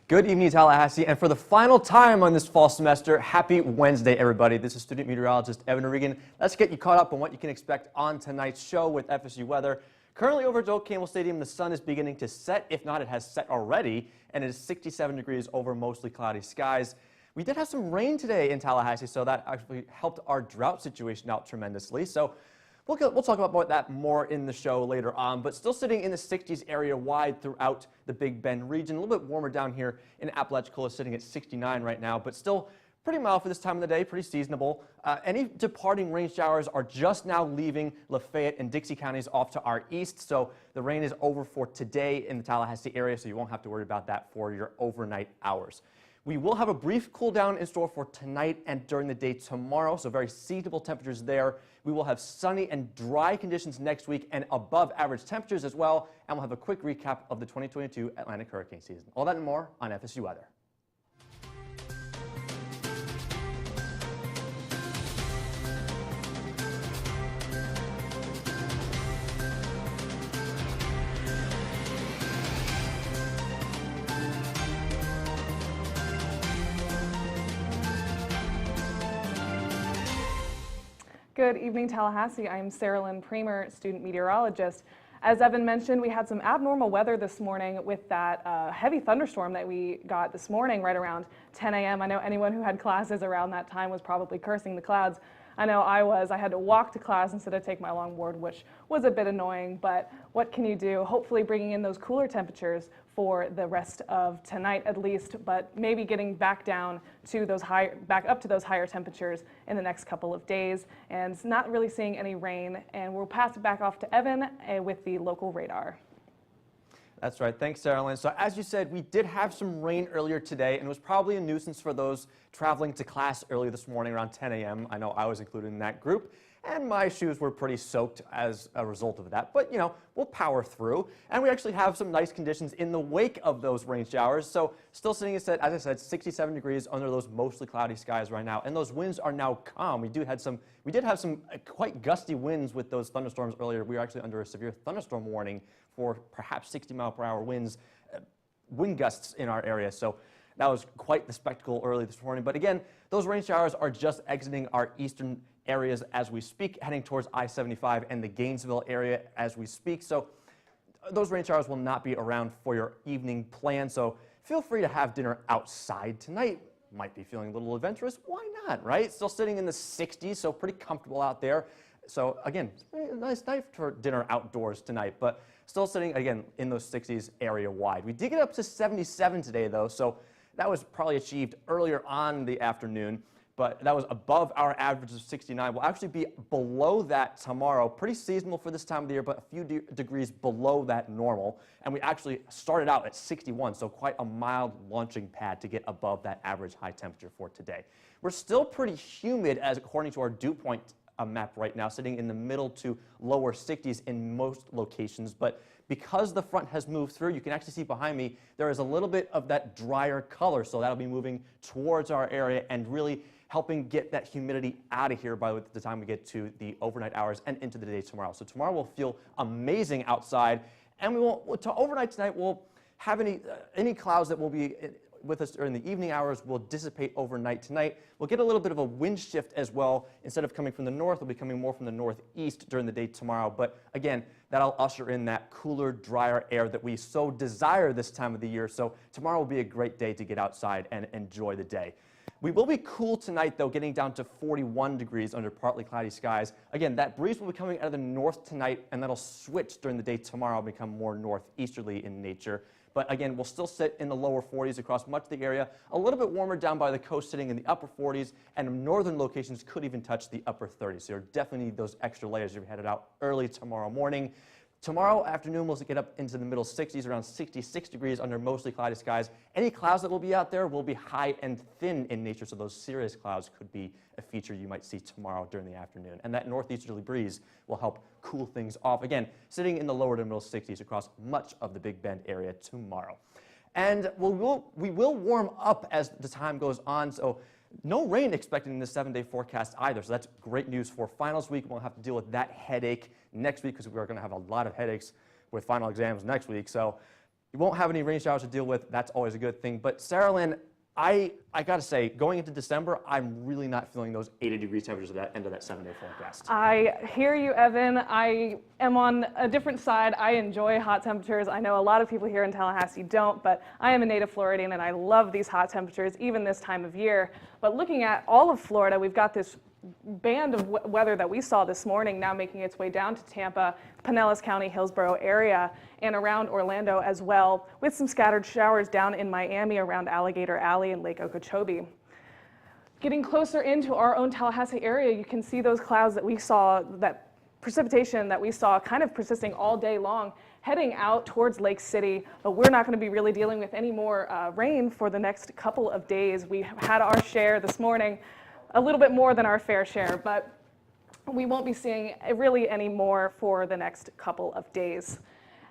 Good evening, Tallahassee, and for the final time on this fall semester, happy Wednesday, everybody. This is student meteorologist Evan Regan. Let's get you caught up on what you can expect on tonight's show with FSU weather. Currently over at Oak Campbell Stadium, the sun is beginning to set. If not, it has set already, and it is 67 degrees over mostly cloudy skies. We did have some rain today in Tallahassee, so that actually helped our drought situation out tremendously. So we'll talk about that more in the show later on, but still sitting in the 60s area wide throughout the Big Bend region. A little bit warmer down here in Apalachicola, sitting at 69 right now, but still pretty mild for this time of the day, pretty seasonable. Any departing rain showers are just now leaving Lafayette and Dixie counties off to our east, so the rain is over for today in the Tallahassee area, so you won't have to worry about that for your overnight hours. We will have a brief cool down in store for tonight and during the day tomorrow, so very seasonable temperatures there. We will have sunny and dry conditions next week and above average temperatures as well, and we'll have a quick recap of the 2022 Atlantic hurricane season. All that and more on FSU weather. Good evening, Tallahassee. I'm Sarah Lynn Pramer, student meteorologist. As Evan mentioned, we had some abnormal weather this morning with that heavy thunderstorm that we got this morning right around 10 a.m. I know anyone who had classes around that time was probably cursing the clouds. I know I was. I had to walk to class instead of take my longboard, which was a bit annoying, but what can you do? Hopefully bringing in those cooler temperatures for the rest of tonight at least, but maybe getting back down to those back up to those higher temperatures in the next couple of days, and not really seeing any rain. And we'll pass it back off to Evan with the local radar. That's right. Thanks, Sarah Lynn. So as you said, we did have some rain earlier today, and it was probably a nuisance for those traveling to class early this morning around 10 a.m. I know I was included in that group, and my shoes were pretty soaked as a result of that. But, you know, we'll power through, and we actually have some nice conditions in the wake of those rain showers. So still sitting at, as I said, 67 degrees under those mostly cloudy skies right now, and those winds are now calm. We did have some quite gusty winds with those thunderstorms earlier. We were actually under a severe thunderstorm warning for perhaps 60-mile-per-hour winds, wind gusts in our area. So that was quite the spectacle early this morning. But again, those rain showers are just exiting our eastern areas as we speak, heading towards I-75 and the Gainesville area as we speak. So those rain showers will not be around for your evening plan. So feel free to have dinner outside tonight. Might be feeling a little adventurous. Why not, right? Still sitting in the 60s, so pretty comfortable out there. So again, it's a nice night for dinner outdoors tonight, but still sitting, again, in those 60s area wide. We did get up to 77 today, though, so that was probably achieved earlier on in the afternoon, but that was above our average of 69. We'll actually be below that tomorrow. Pretty seasonal for this time of the year, but a few degrees below that normal. And we actually started out at 61, so quite a mild launching pad to get above that average high temperature for today. We're still pretty humid, as according to our dew point map right now, sitting in the middle to lower 60s in most locations, but because the front has moved through, you can actually see behind me, there is a little bit of that drier color, so that'll be moving towards our area and really helping get that humidity out of here by the time we get to the overnight hours and into the day tomorrow. So tomorrow will feel amazing outside, and we won't, to overnight tonight, we'll have any clouds that will be with us during the evening hours will dissipate overnight tonight. We'll get a little bit of a wind shift as well. Instead of coming from the north, we'll be coming more from the northeast during the day tomorrow. But again, that'll usher in that cooler, drier air that we so desire this time of the year. So tomorrow will be a great day to get outside and enjoy the day. We will be cool tonight, though, getting down to 41 degrees under partly cloudy skies. Again, that breeze will be coming out of the north tonight, and that'll switch during the day tomorrow and become more northeasterly in nature. But again, we'll still sit in the lower 40s across much of the area, a little bit warmer down by the coast, sitting in the upper 40s, and northern locations could even touch the upper 30s. So you definitely need those extra layers if you're headed out early tomorrow morning. Tomorrow afternoon, we'll get up into the middle 60s, around 66 degrees under mostly cloudy skies. Any clouds that will be out there will be high and thin in nature, so those cirrus clouds could be a feature you might see tomorrow during the afternoon. And that northeasterly breeze will help cool things off. Again, sitting in the lower to middle 60s across much of the Big Bend area tomorrow. And we will warm up as the time goes on, so no rain expected in the 7-day forecast either, so that's great news for finals week. We'll have to deal with that headache next week because we're going to have a lot of headaches with final exams next week. So you won't have any rain showers to deal with. That's always a good thing. But Sarah Lynn, I got to say, going into December, I'm really not feeling those 80-degree temperatures at that end of that 7-day forecast. I hear you, Evan. I am on a different side. I enjoy hot temperatures. I know a lot of people here in Tallahassee don't, but I am a native Floridian and I love these hot temperatures, even this time of year. But looking at all of Florida, we've got this band of weather that we saw this morning now making its way down to Tampa, Pinellas County, Hillsborough area, and around Orlando as well, with some scattered showers down in Miami around Alligator Alley and Lake Okeechobee. Getting closer into our own Tallahassee area, you can see those clouds that we saw, that precipitation that we saw kind of persisting all day long, heading out towards Lake City, but we're not going to be really dealing with any more rain for the next couple of days. We had our share this morning, a little bit more than our fair share, but we won't be seeing really any more for the next couple of days.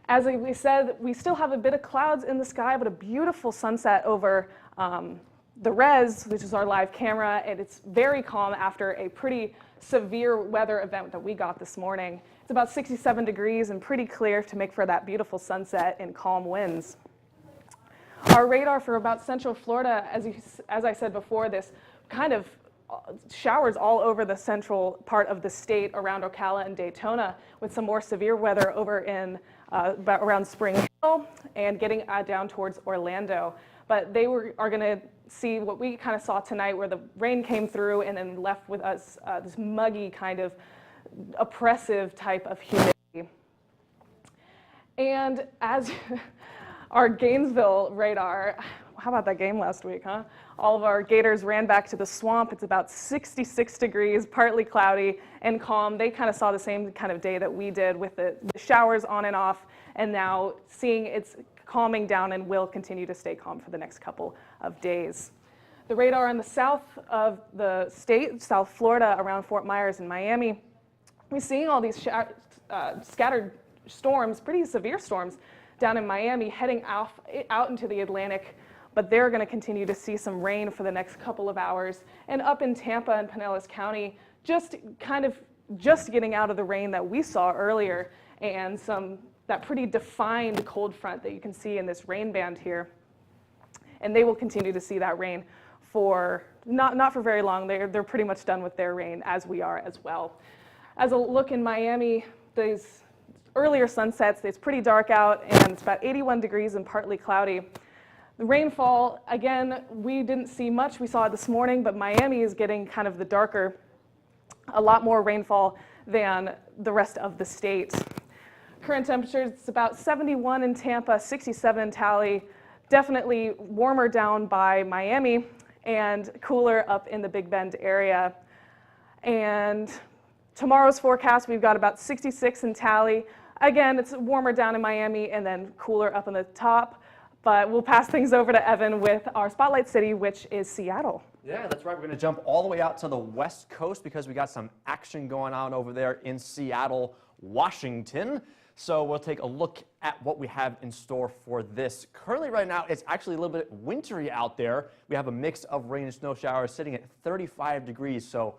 As we said, we still have a bit of clouds in the sky, but a beautiful sunset over the res, which is our live camera, and it's very calm after a pretty severe weather event that we got this morning. It's about 67 degrees and pretty clear to make for that beautiful sunset and calm winds. Our radar for about Central Florida, as I said before, this kind of showers all over the central part of the state around Ocala and Daytona, with some more severe weather over in around Spring Hill and getting down towards Orlando. But they are going to see what we kind of saw tonight, where the rain came through and then left with us this muggy kind of oppressive type of humidity. And as our Gainesville radar, how about that game last week, huh? All of our Gators ran back to the swamp. It's about 66 degrees, partly cloudy and calm. They kind of saw the same kind of day that we did, with the showers on and off, and now seeing it's calming down and will continue to stay calm for the next couple of days. The radar on the south of the state, South Florida, around Fort Myers and Miami, we're seeing all these scattered storms, pretty severe storms, down in Miami, heading out into the Atlantic, but they're going to continue to see some rain for the next couple of hours. And up in Tampa and Pinellas County, just getting out of the rain that we saw earlier, and that pretty defined cold front that you can see in this rain band here. And they will continue to see that rain for not for very long. They're pretty much done with their rain, as we are as well. As a look in Miami, these earlier sunsets, it's pretty dark out, and it's about 81 degrees and partly cloudy. The rainfall, again, we didn't see much. We saw it this morning, but Miami is getting kind of the darker, a lot more rainfall than the rest of the state. Current temperatures, it's about 71 in Tampa, 67 in Tally, definitely warmer down by Miami and cooler up in the Big Bend area. And tomorrow's forecast, we've got about 66 in Tally. Again, it's warmer down in Miami and then cooler up on the top. But we'll pass things over to Evan with our Spotlight City, which is Seattle. Yeah, that's right. We're going to jump all the way out to the West Coast because we got some action going on over there in Seattle, Washington. So we'll take a look at what we have in store for this. Currently right now, it's actually a little bit wintry out there. We have a mix of rain and snow showers sitting at 35 degrees. So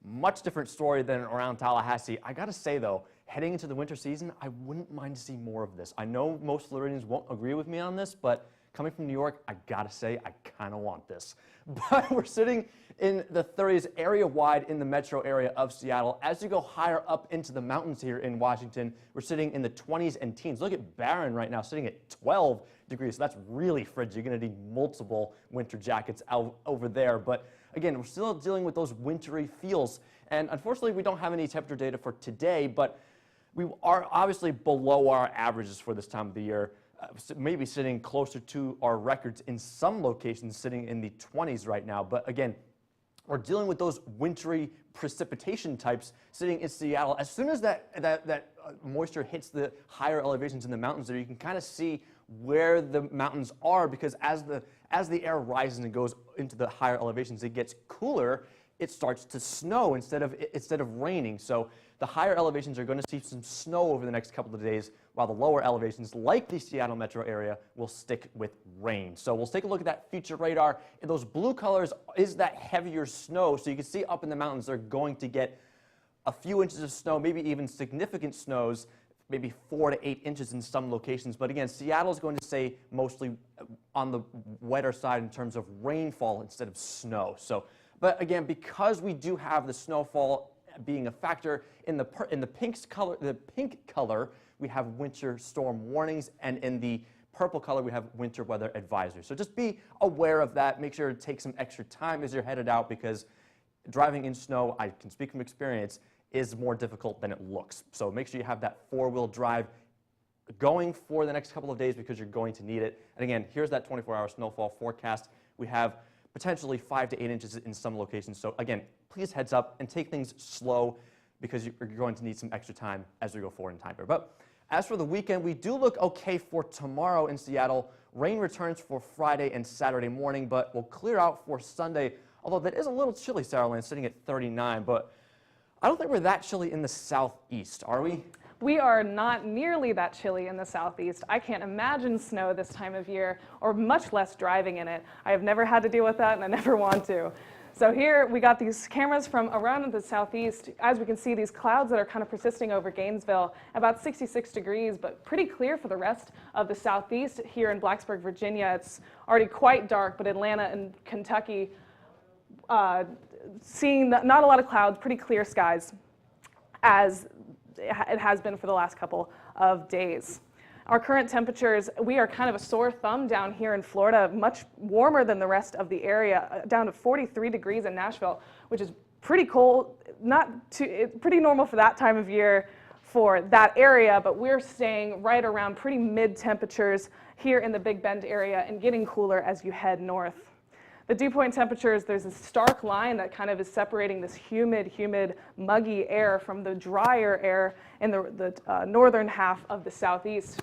much different story than around Tallahassee. I got to say, though, heading into the winter season, I wouldn't mind to see more of this. I know most Floridians won't agree with me on this, but coming from New York, I gotta say, I kind of want this. But we're sitting in the 30s area-wide in the metro area of Seattle. As you go higher up into the mountains here in Washington, we're sitting in the 20s and teens. Look at Barron right now, sitting at 12 degrees. So that's really frigid. You're gonna need multiple winter jackets out over there. But again, we're still dealing with those wintry feels. And unfortunately, we don't have any temperature data for today, but we are obviously below our averages for this time of the year, maybe sitting closer to our records in some locations, sitting in the 20s right now. But again, we're dealing with those wintry precipitation types sitting in Seattle. As soon as that moisture hits the higher elevations in the mountains there, you can kind of see where the mountains are, because as the air rises and goes into the higher elevations, it gets cooler. It starts to snow instead of raining. So the higher elevations are going to see some snow over the next couple of days, while the lower elevations, like the Seattle metro area, will stick with rain. So we'll take a look at that feature radar. And those blue colors is that heavier snow. So you can see up in the mountains, they're going to get a few inches of snow, maybe even significant snows maybe 4 to 8 inches in some locations. But again, Seattle is going to stay mostly on the wetter side in terms of rainfall instead of snow. So, but again, because we do have the snowfall being a factor in the pink color, we have winter storm warnings, and in the purple color, we have winter weather advisory. So just be aware of that. Make sure to take some extra time as you're headed out, because driving in snow, I can speak from experience, is more difficult than it looks. So make sure you have that four-wheel drive going for the next couple of days, because you're going to need it. And again, here's that 24-hour snowfall forecast. We have potentially 5 to 8 inches in some locations. So again, please heads up and take things slow, because you're going to need some extra time as we go forward in time here. But as for the weekend, we do look okay for tomorrow in Seattle. Rain returns for Friday and Saturday morning, but will clear out for Sunday, although that is a little chilly, Sarah Lynn, sitting at 39. But I don't think we're that chilly in the southeast, are we? We are not nearly that chilly in the southeast. I can't imagine snow this time of year, or much less driving in it. I have never had to deal with that, and I never want to. So here we got these cameras from around the southeast. As we can see, these clouds that are kind of persisting over Gainesville, about 66 degrees, but pretty clear for the rest of the southeast. Here in Blacksburg, Virginia, it's already quite dark, but Atlanta and Kentucky, seeing not a lot of clouds, pretty clear skies, as it has been for the last couple of days. Our current temperatures, we are kind of a sore thumb down here in Florida, much warmer than the rest of the area, down to 43 degrees in Nashville, which is pretty cold, pretty normal for that time of year for that area, but we're staying right around pretty mid temperatures here in the Big Bend area and getting cooler as you head north. The dew point temperatures, there's a stark line that kind of is separating this humid, muggy air from the drier air in the northern half of the southeast.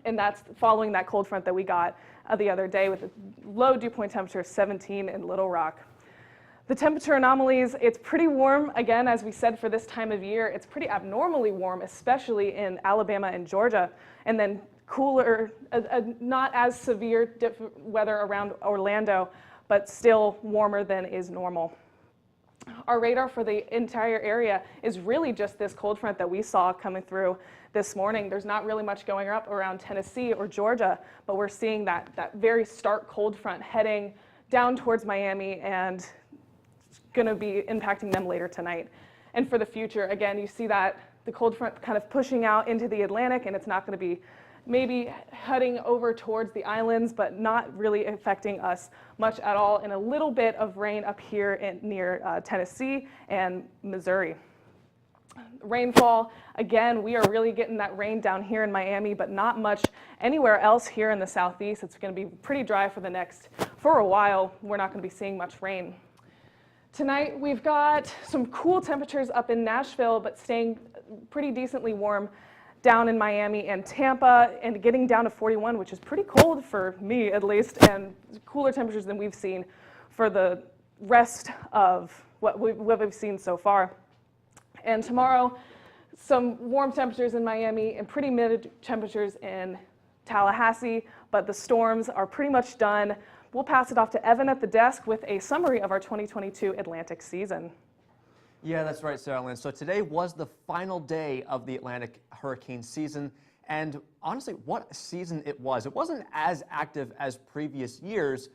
And that's following that cold front that we got the other day with a low dew point temperature of 17 in Little Rock. The temperature anomalies, it's pretty warm. Again, as we said, for this time of year, it's pretty abnormally warm, especially in Alabama and Georgia. And then cooler, not as severe weather around Orlando, but still warmer than is normal. Our radar for the entire area is really just this cold front that we saw coming through this morning. There's not really much going up around Tennessee or Georgia, but we're seeing that very stark cold front heading down towards Miami and going to be impacting them later tonight. And for the future, again, you see that the cold front kind of pushing out into the Atlantic, and it's not going to be maybe heading over towards the islands, but not really affecting us much at all, and a little bit of rain up here near Tennessee and Missouri. Rainfall, again, we are really getting that rain down here in Miami, but not much anywhere else here in the southeast. It's going to be pretty dry for a while. We're not going to be seeing much rain. Tonight, we've got some cool temperatures up in Nashville, but staying pretty decently warm down in Miami and Tampa, and getting down to 41, which is pretty cold for me at least, and cooler temperatures than we've seen for the rest of what we've seen so far. And tomorrow, some warm temperatures in Miami and pretty mid temperatures in Tallahassee, but the storms are pretty much done. We'll pass it off to Evan at the desk with a summary of our 2022 Atlantic season. Yeah, that's right, Sarah Lynn. So today was the final day of the Atlantic hurricane season, and honestly, what a season it was. It wasn't as active as previous years,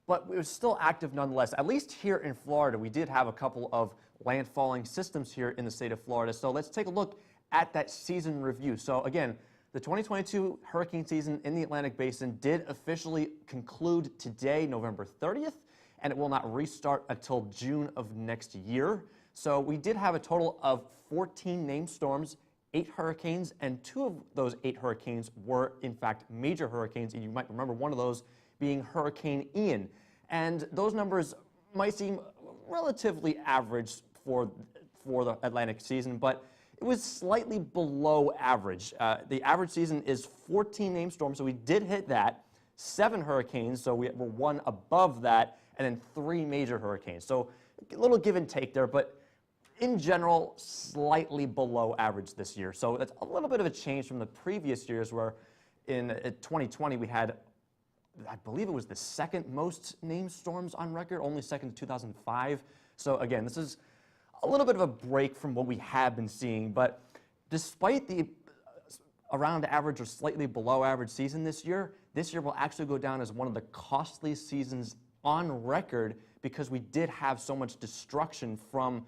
but it was still active nonetheless. At least here in Florida, we did have a couple of landfalling systems here in the state of Florida. So let's take a look at that season review. So again, the 2022 hurricane season in the Atlantic Basin did officially conclude today, November 30th, and it will not restart until June of next year. So we did have a total of 14 named storms, 8 hurricanes, and 2 of those 8 hurricanes were in fact major hurricanes, and you might remember one of those being Hurricane Ian. And those numbers might seem relatively average for the Atlantic season, but it was slightly below average. The average season is 14 named storms, so we did hit that, 7 hurricanes, so we were 1 above that, and then 3 major hurricanes. So a little give and take there, but in general, slightly below average this year. So that's a little bit of a change from the previous years, where in 2020 we had, I believe it was the second most named storms on record, only second to 2005. So again, this is a little bit of a break from what we have been seeing, but despite the around average or slightly below average season this year will actually go down as one of the costliest seasons on record because we did have so much destruction from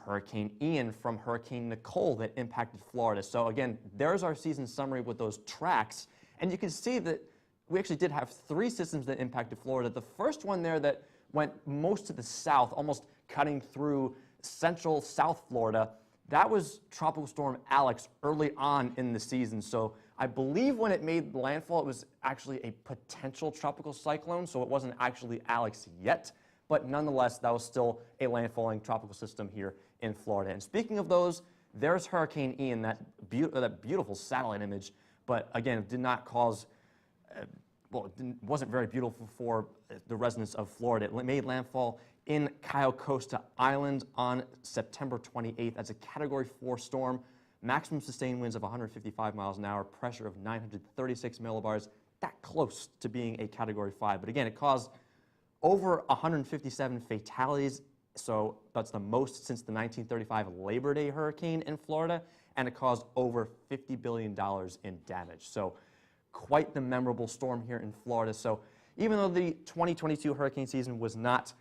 Hurricane Ian, from Hurricane Nicole that impacted Florida. So again, there's our season summary with those tracks. And you can see that we actually did have 3 systems that impacted Florida. The first one there that went most to the south, almost cutting through central South Florida, that was Tropical Storm Alex early on in the season. So I believe when it made landfall, it was actually a potential tropical cyclone, so it wasn't actually Alex yet. But nonetheless, that was still a landfalling tropical system here in Florida. And speaking of those, there's Hurricane Ian, that beautiful satellite image. But again, it did not cause, it wasn't very beautiful for the residents of Florida. It made landfall in Cayo Costa Island on September 28th as a Category 4 storm. Maximum sustained winds of 155 miles an hour, pressure of 936 millibars, that close to being a Category 5. But again, it caused over 157 fatalities, so that's the most since the 1935 Labor Day hurricane in Florida, and it caused over $50 billion in damage. So quite the memorable storm here in Florida. So even though the 2022 hurricane season was not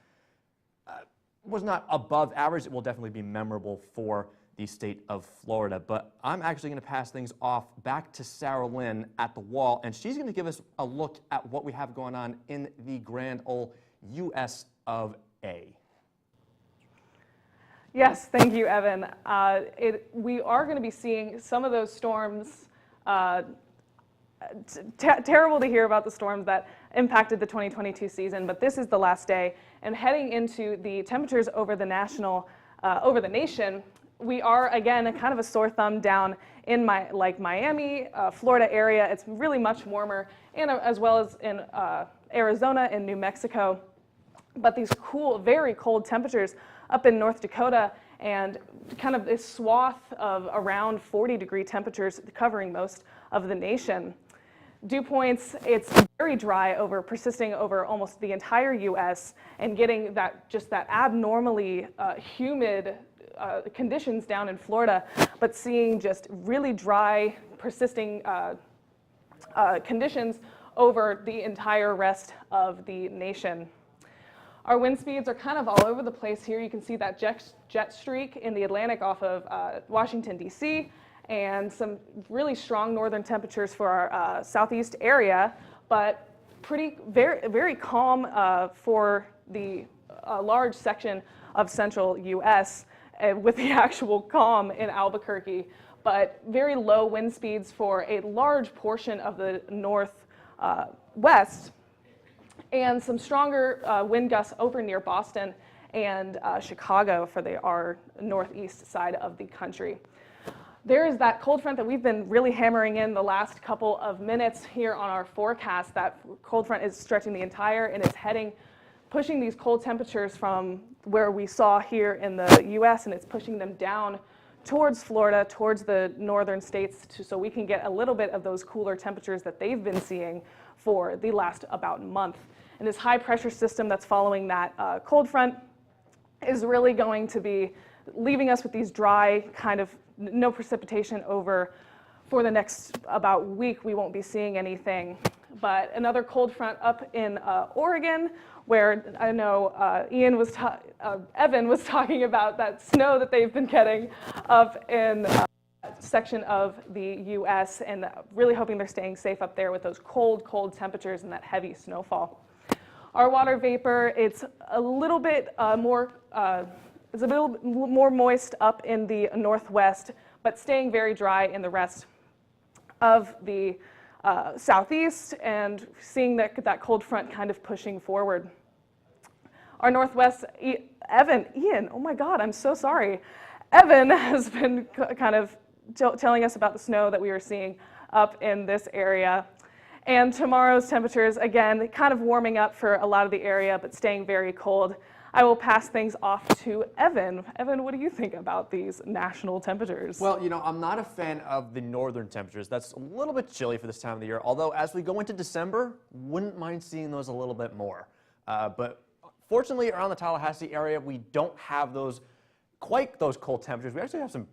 above average, it will definitely be memorable for the state of Florida. But I'm actually going to pass things off back to Sarah Lynn at the wall, and she's going to give us a look at what we have going on in the grand old U.S. of A. Yes, thank you, Evan. We are going to be seeing some of those storms. Terrible to hear about the storms that impacted the 2022 season, but this is the last day. And heading into the temperatures over the nation, we are, again, kind of a sore thumb down in Miami, Florida area. It's really much warmer, and as well as in Arizona and New Mexico. But these cool, very cold temperatures up in North Dakota, and kind of this swath of around 40-degree temperatures covering most of the nation. Dew points, it's very dry persisting over almost the entire U.S. and getting just that abnormally humid conditions down in Florida, but seeing just really dry, persisting conditions over the entire rest of the nation. Our wind speeds are kind of all over the place here. You can see that jet streak in the Atlantic off of Washington, D.C., and some really strong northern temperatures for our southeast area, but very, very calm for the large section of central U.S., with the actual calm in Albuquerque, but very low wind speeds for a large portion of the northwest, and some stronger wind gusts over near Boston and Chicago for our northeast side of the country. There is that cold front that we've been really hammering in the last couple of minutes here on our forecast. That cold front is stretching the entire, and it's pushing these cold temperatures from where we saw here in the U.S., and it's pushing them down towards Florida, towards the northern states, so we can get a little bit of those cooler temperatures that they've been seeing for the last about month. And this high pressure system that's following that cold front is really going to be leaving us with these dry, kind of no precipitation over for the next about week. We won't be seeing anything. But another cold front up in Oregon, where I know Evan was talking about that snow that they've been getting up in section of the U.S., and really hoping they're staying safe up there with those cold, cold temperatures and that heavy snowfall. Our water vapor, it's a little bit more moist up in the northwest, but staying very dry in the rest of the southeast, and seeing that cold front kind of pushing forward. Our northwest, Ian, oh my God, I'm so sorry. Evan has been kind of telling us about the snow that we were seeing up in this area. And tomorrow's temperatures, again, kind of warming up for a lot of the area, but staying very cold. I will pass things off to Evan. Evan, what do you think about these national temperatures? Well, I'm not a fan of the northern temperatures. That's a little bit chilly for this time of the year, although as we go into December, wouldn't mind seeing those a little bit more. But fortunately, around the Tallahassee area, we don't have quite those cold temperatures. We actually have some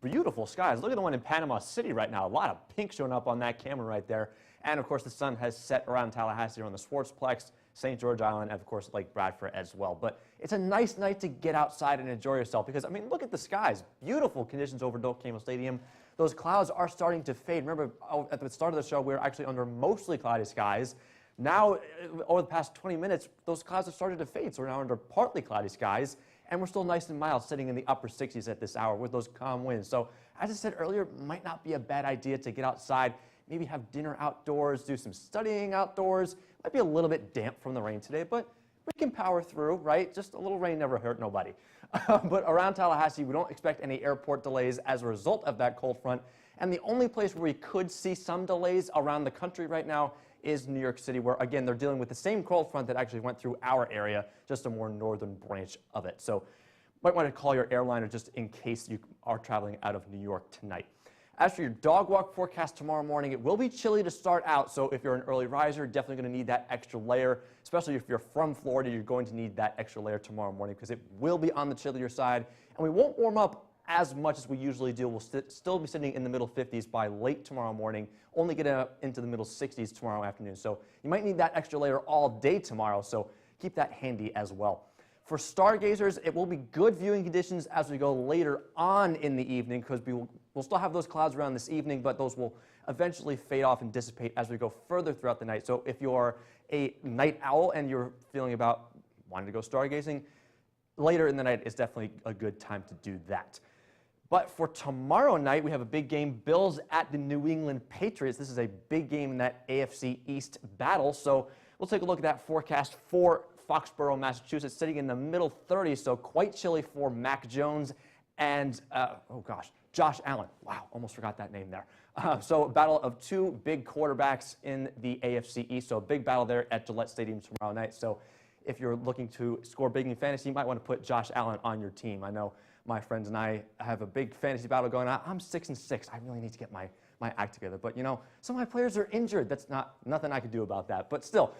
beautiful skies. Look at the one in Panama City right now. A lot of pink showing up on that camera right there. And of course, the sun has set around Tallahassee, around the Sportsplex, St. George Island, and of course, Lake Bradford as well. But it's a nice night to get outside and enjoy yourself because, I mean, look at the skies. Beautiful conditions over Doak Campbell Stadium. Those clouds are starting to fade. Remember, at the start of the show, we were actually under mostly cloudy skies. Now, over the past 20 minutes, those clouds have started to fade, so we're now under partly cloudy skies, and we're still nice and mild, sitting in the upper 60s at this hour with those calm winds. So, as I said earlier, it might not be a bad idea to get outside, maybe have dinner outdoors, do some studying outdoors. Might be a little bit damp from the rain today, but we can power through, right? Just a little rain never hurt nobody. But around Tallahassee, we don't expect any airport delays as a result of that cold front. And the only place where we could see some delays around the country right now is New York City, where, again, they're dealing with the same cold front that actually went through our area, just a more northern branch of it. So might want to call your airliner just in case you are traveling out of New York tonight. As for your dog walk forecast tomorrow morning, it will be chilly to start out, so if you're an early riser, definitely going to need that extra layer. Especially if you're from Florida, you're going to need that extra layer tomorrow morning because it will be on the chillier side, and we won't warm up as much as we usually do. We'll still be sitting in the middle 50s by late tomorrow morning, only get up into the middle 60s tomorrow afternoon. So you might need that extra layer all day tomorrow, so keep that handy as well. For stargazers, it will be good viewing conditions as we go later on in the evening because we'll still have those clouds around this evening, but those will eventually fade off and dissipate as we go further throughout the night. So if you're a night owl and you're feeling about wanting to go stargazing, later in the night is definitely a good time to do that. But for tomorrow night, we have a big game, Bills at the New England Patriots. This is a big game in that AFC East battle. So we'll take a look at that forecast for Foxborough, Massachusetts, sitting in the middle 30s, so quite chilly for Mac Jones and, Josh Allen. Wow, almost forgot that name there. So a battle of two big quarterbacks in the AFC East, so a big battle there at Gillette Stadium tomorrow night. So if you're looking to score big in fantasy, you might want to put Josh Allen on your team. I know my friends and I have a big fantasy battle going on. I'm 6-6. I really need to get my act together. But, you know, some of my players are injured. That's nothing I could do about that. But still,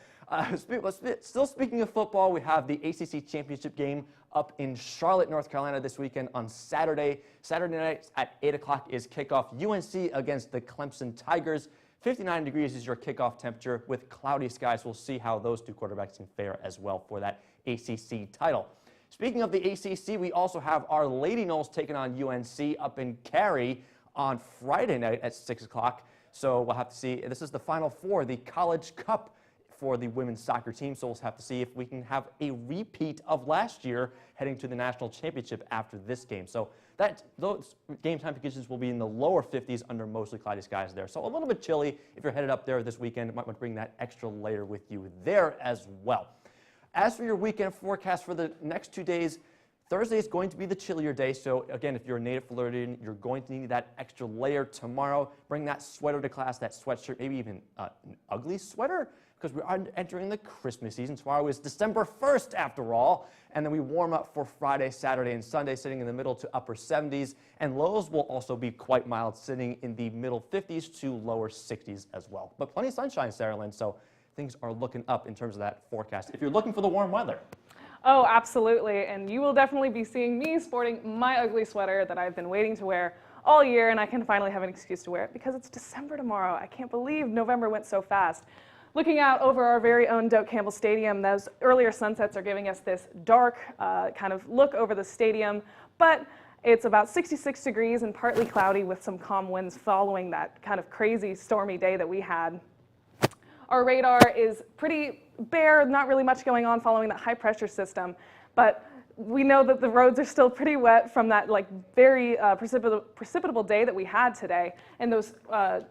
still speaking of football, we have the ACC Championship game up in Charlotte, North Carolina this weekend on Saturday. Saturday night at 8 o'clock is kickoff. UNC against the Clemson Tigers. 59 degrees is your kickoff temperature with cloudy skies. We'll see how those two quarterbacks can fare as well for that ACC title. Speaking of the ACC, we also have our Lady Noles taking on UNC up in Cary on Friday night at 6 o'clock. So we'll have to see. This is the Final Four, the College Cup for the women's soccer team. So we'll have to see if we can have a repeat of last year heading to the national championship after this game. So those game time conditions will be in the lower 50s under mostly cloudy skies there. So a little bit chilly if you're headed up there this weekend. You might want to bring that extra layer with you there as well. As for your weekend forecast for the next 2 days, Thursday is going to be the chillier day, so again, if you're a native Floridian, you're going to need that extra layer tomorrow. Bring that sweater to class, that sweatshirt, maybe even an ugly sweater, because we are entering the Christmas season. Tomorrow is December 1st, after all, and then we warm up for Friday, Saturday, and Sunday, sitting in the middle to upper 70s, and lows will also be quite mild, sitting in the middle 50s to lower 60s as well. But plenty of sunshine, Sarah Lynn, so things are looking up in terms of that forecast if you're looking for the warm weather. Oh, absolutely, and you will definitely be seeing me sporting my ugly sweater that I've been waiting to wear all year, and I can finally have an excuse to wear it because it's December tomorrow. I can't believe November went so fast. Looking out over our very own Doak Campbell Stadium, those earlier sunsets are giving us this dark kind of look over the stadium, but it's about 66 degrees and partly cloudy with some calm winds following that kind of crazy stormy day that we had. Our radar is pretty bare, not really much going on following that high pressure system, but we know that the roads are still pretty wet from that very precipitable day that we had today, and those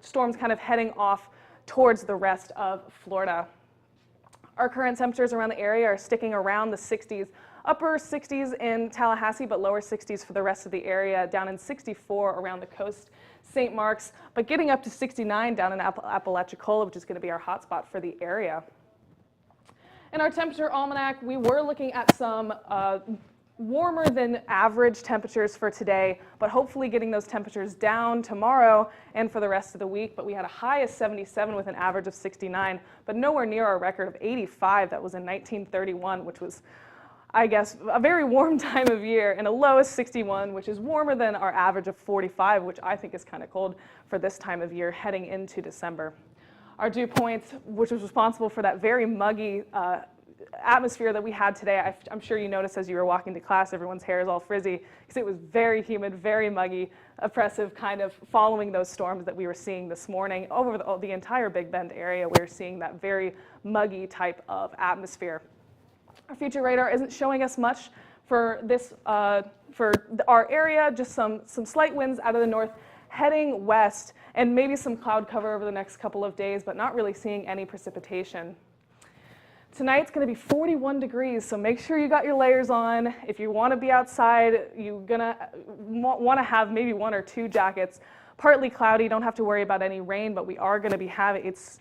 storms kind of heading off towards the rest of Florida. Our current temperatures around the area are sticking around the 60s, upper 60s in Tallahassee, but lower 60s for the rest of the area, down in 64 around the coast, St. Mark's, but getting up to 69 down in Apalachicola, which is going to be our hotspot for the area. In our temperature almanac, we were looking at some warmer than average temperatures for today, but hopefully getting those temperatures down tomorrow and for the rest of the week. But we had a high of 77 with an average of 69, but nowhere near our record of 85 that was in 1931, which was I guess, a very warm time of year, and a low of 61, which is warmer than our average of 45, which I think is kind of cold for this time of year heading into December. Our dew point, which was responsible for that very muggy atmosphere that we had today. I'm sure you noticed as you were walking to class, everyone's hair is all frizzy because it was very humid, very muggy, oppressive, kind of following those storms that we were seeing this morning. Over the entire Big Bend area, we were seeing that very muggy type of atmosphere. Our future radar isn't showing us much for this for our area, just some slight winds out of the north heading west, and maybe some cloud cover over the next couple of days, but not really seeing any precipitation. Tonight's going to be 41 degrees, so make sure you got your layers on. If you want to be outside, you're going to want to have maybe 1 or 2 jackets. Partly cloudy, don't have to worry about any rain, but we are going to be having, it's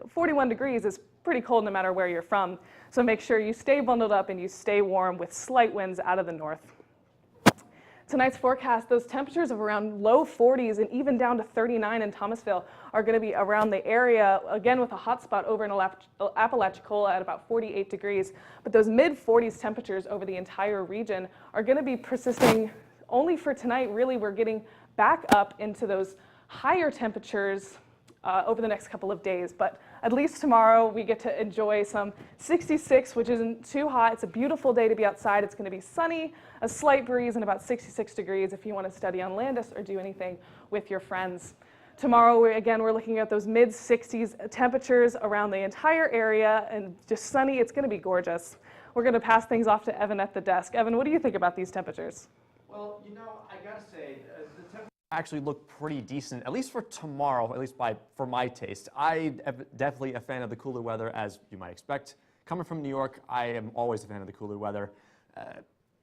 41 degrees is pretty cold no matter where you're from. So make sure you stay bundled up and you stay warm with slight winds out of the north. Tonight's forecast, those temperatures of around low 40s and even down to 39 in Thomasville are going to be around the area, again with a hot spot over in Apalachicola at about 48 degrees. But those mid 40s temperatures over the entire region are going to be persisting only for tonight. Really, we're getting back up into those higher temperatures over the next couple of days. But at least tomorrow we get to enjoy some 66, which isn't too hot. It's a beautiful day to be outside. It's going to be sunny, a slight breeze, and about 66 degrees if you want to study on Landis or do anything with your friends. Tomorrow, we're looking at those mid 60s temperatures around the entire area and just sunny. It's going to be gorgeous. We're going to pass things off to Evan at the desk. Evan, what do you think about these temperatures? Well, I gotta say, the temperatures actually look pretty decent, at least for tomorrow, at least for my taste. I am definitely a fan of the cooler weather, as you might expect. Coming from New York, I am always a fan of the cooler weather.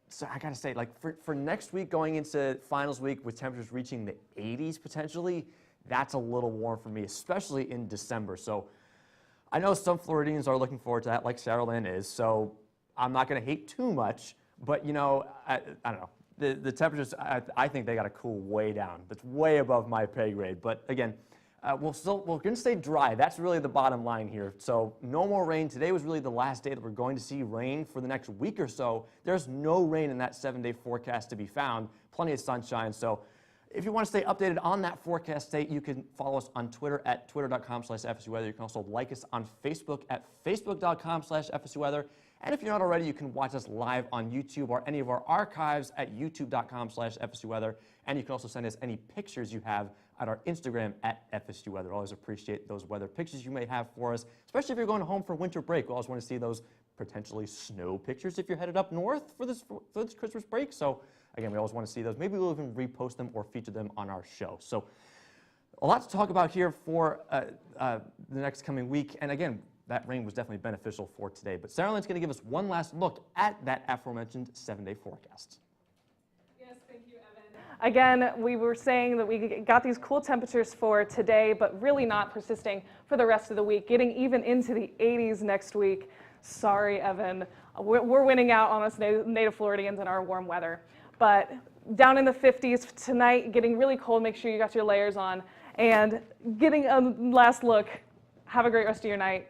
So I gotta say, for next week, going into finals week with temperatures reaching the 80s potentially, that's a little warm for me, especially in December. So I know some Floridians are looking forward to that, like Saraland is, so I'm not gonna hate too much, but I don't know. The temperatures, I think they got to cool way down. That's way above my pay grade. But again, we're going to stay dry. That's really the bottom line here. So no more rain. Today was really the last day that we're going to see rain for the next week or so. There's no rain in that 7-day forecast to be found. Plenty of sunshine. So if you want to stay updated on that forecast state, you can follow us on Twitter at twitter.com/FSUweather. You can also like us on Facebook at facebook.com/FSUweather. And if you're not already, you can watch us live on YouTube or any of our archives at youtube.com/FSUweather. And you can also send us any pictures you have at our Instagram at FSUweather. Always appreciate those weather pictures you may have for us, especially if you're going home for winter break. We always want to see those potentially snow pictures if you're headed up north for this Christmas break. So again, we always want to see those. Maybe we'll even repost them or feature them on our show. So a lot to talk about here for the next coming week. And again, that rain was definitely beneficial for today. But Saraland's going to give us one last look at that aforementioned 7-day forecast. Yes, thank you, Evan. Again, we were saying that we got these cool temperatures for today, but really not persisting for the rest of the week, getting even into the 80s next week. Sorry, Evan. We're winning out on us native Floridians and our warm weather. But down in the 50s tonight, getting really cold. Make sure you got your layers on. And getting a last look. Have a great rest of your night.